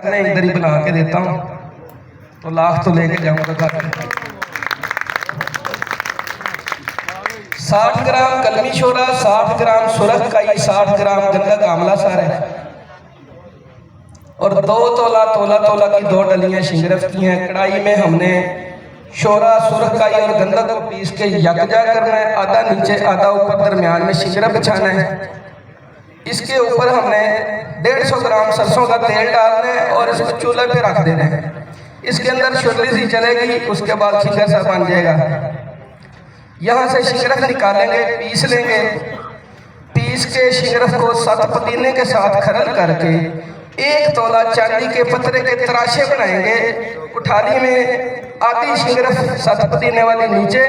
मैं इधर ही बना के देता हूँ, तो लाख तो लेके जाऊंगा घर। 60 ग्राम कलमी शोरा, 60 ग्राम सुरख काई, 60 ग्राम गंधक आंवला सार है और 2 तोला की 2 डलियां शिंगरफ की हैं। कढ़ाई में हमने शोरा, सुरखाई और गंधक को पीस के यकजा करना है। आधा नीचे आधा ऊपर, दरमियान में शिंगरफ बिछाना है। इसके ऊपर हमने 150 ग्राम सरसों का तेल डालना है और इसको चूल्हे पे रख देना है। इसके अंदर शुरली सी चलेगी, उसके बाद शिंगर सा बन जाएगा। यहाँ से शिंगरफ निकालेंगे, पीस लेंगे। पीस के शिंगरफ को 7 पुदीने के साथ खरल करके 1 तोला चांदी के पत्थरे के तराशे बनाएंगे। उठाली में आधी शिंगरफ 7 पुदीने वाली नीचे,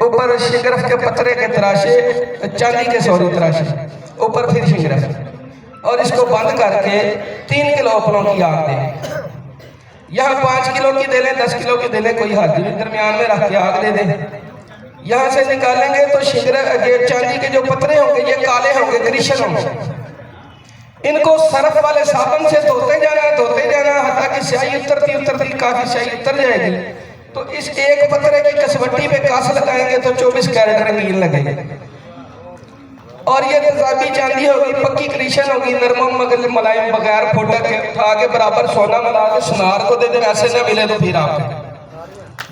ऊपर शिंगरफ के पत्थरे के तराशे, चांदी के सौरी तराशे, ऊपर फिर शिंगरफ, और इसको बंद करके 3 किलो अपनों की आग दें। यहाँ 5 किलो की दे लें, 10 किलो की दे लें, कोई हद नहीं, दरमियान में रख के आग दे दें। यहाँ से निकालेंगे तो शिंगरफ, ये चांदी के जो पत्थरे होंगे ये काले होंगे, क्रिशन होंगे। इनको सरफ वाले साबुन से धोते जाना, हत्ता कि स्याही उतरती काफी स्याही उतर जाएगी। तो इस एक पत्थरे की कसवट्टी पे कास लगाएंगे तो 24 कैरेट रंगीन लगेगी। और ये तेजाबी चांदी होगी, पक्की क्रिशन होगी, नरम मगल मुलायम, बगैर फोटक के उठा के बराबर सोना मिला के सुनार को दे दे। ऐसे ना मिले तो फिर आप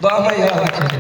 दुआ में याद रखिए।